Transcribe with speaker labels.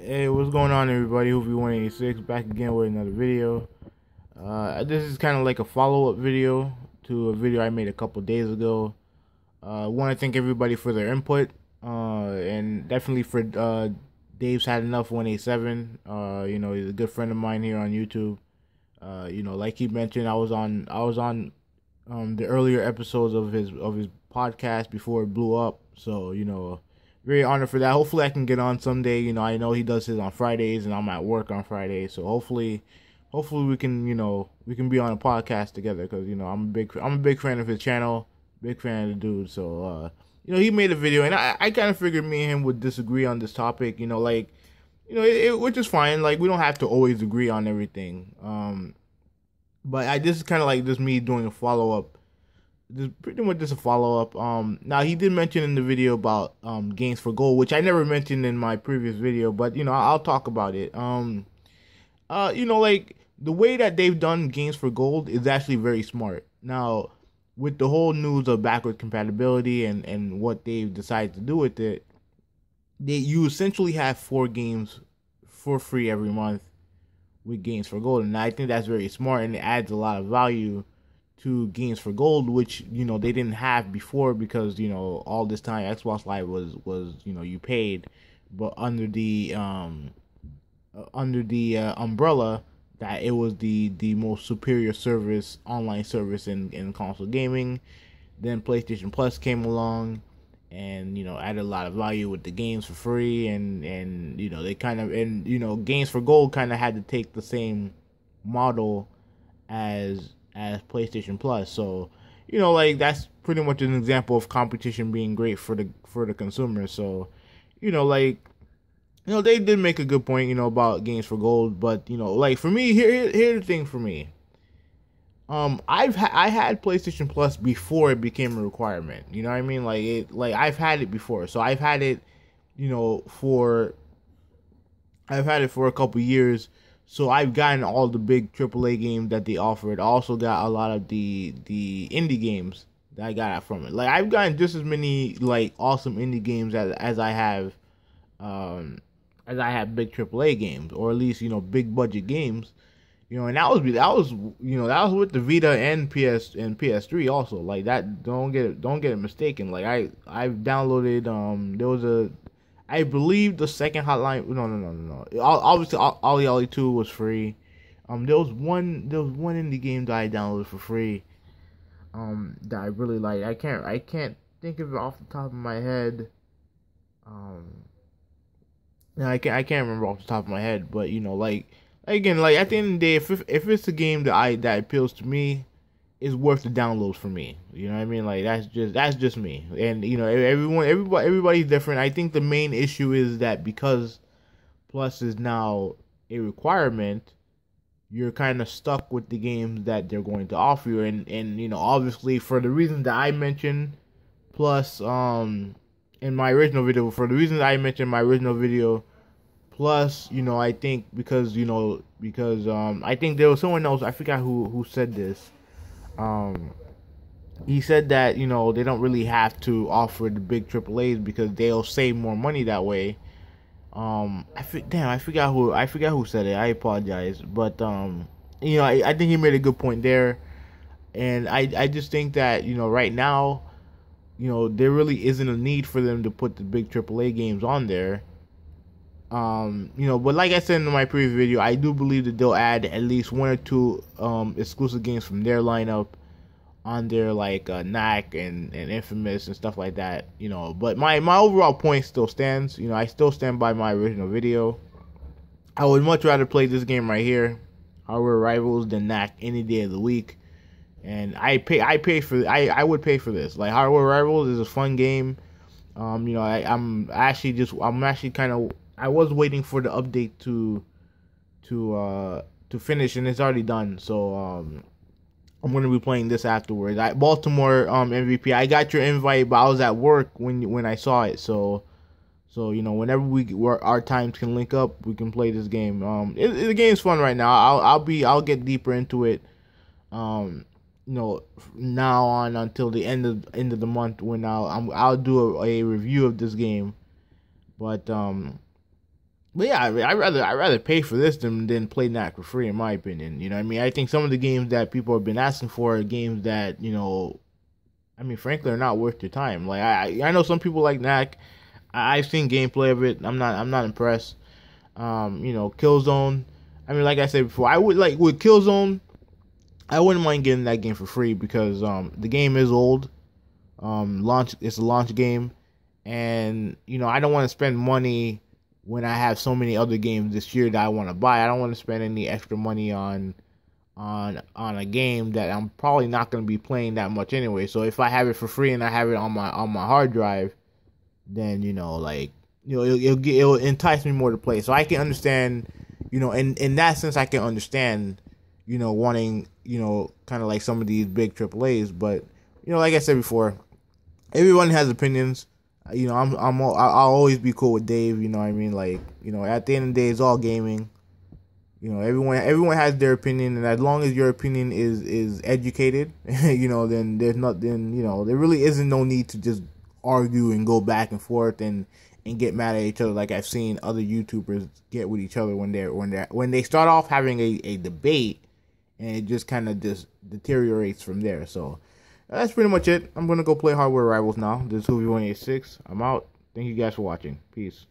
Speaker 1: Hey, what's going on, everybody? Hope you 186 back again with another video. This is kind of like a follow-up video to a video I made a couple days ago. I want to thank everybody for their input, and definitely for Dave's Had Enough 187. He's a good friend of mine here on YouTube. Like he mentioned, I was on the earlier episodes of his podcast before it blew up. So very honored for that. Hopefully, I can get on someday. I know he does his on Fridays, and I'm at work on Fridays. So hopefully we can be on a podcast together because I'm a big fan of his channel, big fan of the dude. So he made a video, and I kind of figured me and him would disagree on this topic. Which is fine. Like, we don't have to always agree on everything. But this is kind of like just me doing a follow up. This is pretty much just a follow up. Now he did mention in the video about games for gold, which I never mentioned in my previous video, but I'll talk about it. Like the way that they've done games for gold is actually very smart. Now, with the whole news of backward compatibility and what they've decided to do with it, you essentially have 4 games for free every month with games for gold, and I think that's very smart, and it adds a lot of value to games for gold, which they didn't have before because all this time Xbox Live was you paid, but under the umbrella that it was the most superior service, online service in console gaming. Then PlayStation Plus came along and added a lot of value with the games for free, and they kind of, and games for gold kind of had to take the same model as PlayStation Plus. So like that's pretty much an example of competition being great for the consumer. So like they did make a good point about games for gold, but like for me, here's the thing for me. I had PlayStation Plus before it became a requirement. You know what I mean? Like I've had it before. So I've had it, for a couple years. So I've gotten all the big AAA games that they offered. I also got a lot of the indie games that I got from it. Like I've gotten just as many like awesome indie games as I have big AAA games, or at least big budget games. And that was with the Vita and PS3 also. Like that, don't get it mistaken. Like I've downloaded there was a, I believe the second Hotline, no. Obviously Ollie Ollie 2 was free. There was one indie game that I downloaded for free that I really like. I can't think of it off the top of my head. Um no, I can't remember off the top of my head, but like again, like at the end of the day, if it's a game that appeals to me, it's worth the downloads for me. You know what I mean? Like that's just me. And everybody's different. I think the main issue is that because Plus is now a requirement, you're kind of stuck with the games that they're going to offer you, and obviously for the reasons that I mentioned, Plus in my original video, for the reasons I mentioned in my original video. Plus, I think because I think there was someone else, I forgot who said this. Um, he said that they don't really have to offer the big AAAs because they'll save more money that way. I forgot who said it. I apologize, but I think he made a good point there, and I just think that right now there really isn't a need for them to put the big AAA games on there. But like I said in my previous video, I do believe that they'll add at least 1 or 2 exclusive games from their lineup on there, like Knack and Infamous and stuff like that. But my overall point still stands. I still stand by my original video. I would much rather play this game right here, Hardware Rivals, than Knack any day of the week. And I would pay for this. Like, Hardware Rivals is a fun game. I'm actually kind of, I was waiting for the update to finish, and it's already done. So I'm gonna be playing this afterwards. Baltimore MVP. I got your invite, but I was at work when I saw it. So whenever our times can link up, we can play this game. The game's fun right now. I'll get deeper into it. Um, now on until the end of the month, when I'll do a review of this game. But But yeah, I rather pay for this than play Knack for free, in my opinion. You know what I mean? I think some of the games that people have been asking for are games that, I mean, frankly, are not worth your time. Like I know some people like Knack. I've seen gameplay of it. I'm not impressed. Killzone. I mean, like I said before, I would like with Killzone. I wouldn't mind getting that game for free because the game is old. It's a launch game, and I don't want to spend money when I have so many other games this year that I want to buy. I don't want to spend any extra money on a game that I'm probably not going to be playing that much anyway. So if I have it for free and I have it on my hard drive, then it'll entice me more to play. So I can understand, in that sense I can understand, wanting, kind of like some of these big AAAs. But like I said before, everyone has opinions. I'll always be cool with Dave. You know what I mean? Like, at the end of the day, it's all gaming. Everyone has their opinion, and as long as your opinion is educated, then there really isn't no need to just argue and go back and forth and get mad at each other like I've seen other YouTubers get with each other when they start off having a debate, and it just kind of just deteriorates from there. So that's pretty much it. I'm gonna go play Hardware Rivals now. This is Hoovy186. I'm out. Thank you guys for watching. Peace.